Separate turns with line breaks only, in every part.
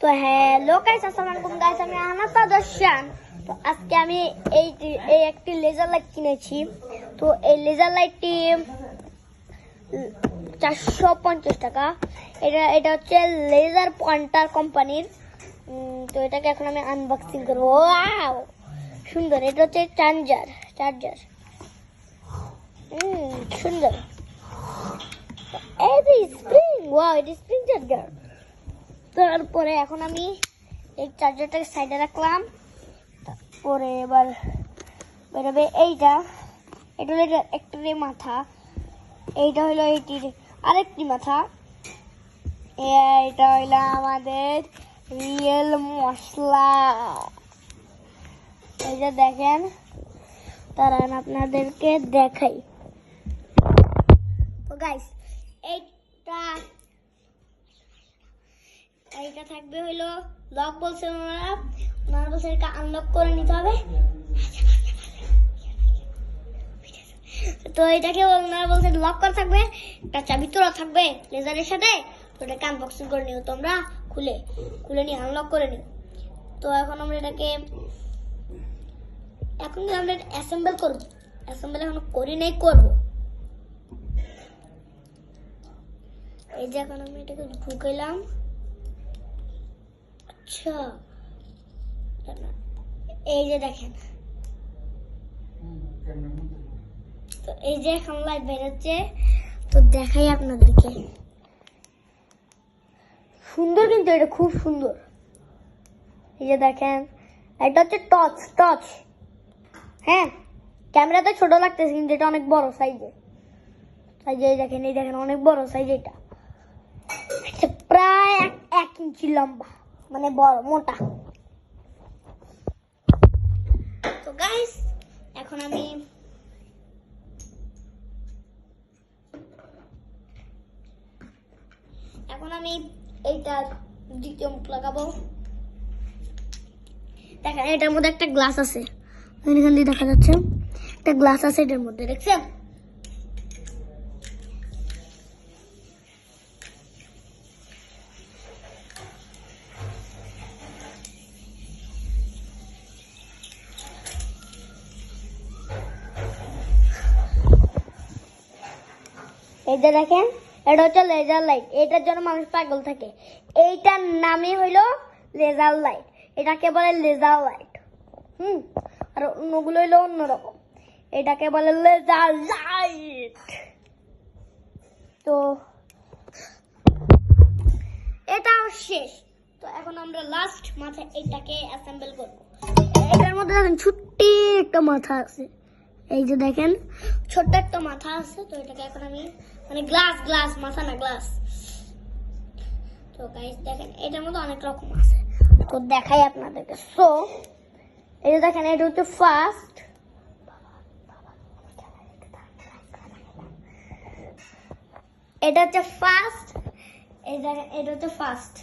তো hello guys, আসসালামু আলাইকুম গাইস, আমি আনাস আদর্শান। তো আজকে আমি এই একটি লেজার লাইট কিনেছি। তো এই লেজার লাইটটি 450 টাকা। এটা হচ্ছে লেজার পয়েন্টার কোম্পানির। তো এটাকে এখন আমি আনবক্সিং করবো। ওয়াও সুন্দর, এটা হচ্ছে চার্জার সুন্দর। এই যে স্প্রিং, ওয়াও এটা স্প্রিং চার্জার। তারপরে এখন আমি এই চার্জারটাকে সাইডে রাখলাম। তারপরে এবার বেরোবে এটা হলো একটারই মাথা, এইটা হলো এইটির আরেকটি মাথা। এটা হইলো আমাদের রিয়েল মশলা। এই যে দেখেন, তারা আপনাদেরকে দেখাই। তো গাইস, এইটা থাকবে হইলো লক, বলছে ওনারা বলছে এটা আনলক করে নিতে হবে। তো এটাকে ওনারা বলছে লক করা থাকবে, একটা চাবি তোলা থাকবে লেজারের সাথে। তো এটাকে আনবক্সিং করে নিও তোমরা, খুলে নিয়ে আনলক করে নিও। তো এখন আমরা এটাকে অ্যাসেম্বল করবো। অ্যাসেম্বল এখন করি নাই, করবো। এই যে এখন আমি এটাকে ঢুকাইলাম। আচ্ছা, এই যে দেখেন, তো এই যে এখন লাইট বেরোচ্ছে। তো দেখাই আপনাদেরকে, সুন্দর কিন্তু এটা খুব সুন্দর। এই যে দেখেন, এটা হচ্ছে টর্চ। হ্যাঁ, ক্যামেরাতে ছোট লাগতেছে কিন্তু এটা অনেক বড় সাইজে। এই দেখেন অনেক বড় সাইজ। এটা প্রায় 1 ইঞ্চি লম্বা, মানে বড় মোটা। তো গাইস, এখন আমি এইটা দ্বিতীয় মুখ লাগাবো। দেখেন, এটার মধ্যে একটা গ্লাস আছে, এখান দিয়ে দেখা যাচ্ছে একটা গ্লাস আছে এটার মধ্যে, দেখছেন? এই যে দেখেন, এটা হচ্ছে লেজার লাইট। এটার জন্য মানুষ পাগল থাকে। এইটার নামই হইলো লেজার লাইট, এটাকে বলে লেজার লাইট। আর অন্যগুলো হইলো অন্যরকম, এটাকে বলে লেজার লাইট। তো এটাও শেষ। তো এখন আমরা লাস্ট মাথায় এটাকে অ্যাসেম্বল করবো। এটার মধ্যে দেখেন ছোট্টি একটা মাথা আছে। এই যে দেখেন, ছোট্ট একটা মাথা আছে। তো এটাকে এখন আমি গ্লাস মাথা না গ্লাস। তো গাইস দেখেন, এটার মধ্যে অনেক রকম আছে। তো দেখাই আপনাদেরকে। সো এই যে দেখেন, এটা হচ্ছে ফার্স্ট। এটা হচ্ছে ফার্স্ট। এই দেখেন, এটা হচ্ছে ফার্স্ট।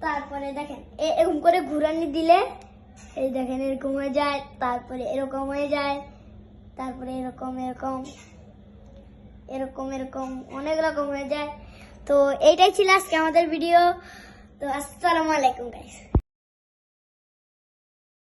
তারপরে দেখেন, এরকম করে ঘুরানি দিলে এই দেখেন এরকম হয়ে যায়, তারপরে এরকম হয়ে যায়, তারপরে এরকম অনেক রকম হয়ে যায়। তো এইটাই ছিল আজকে আমাদের ভিডিও। তো আসসালামু আলাইকুম গাইস।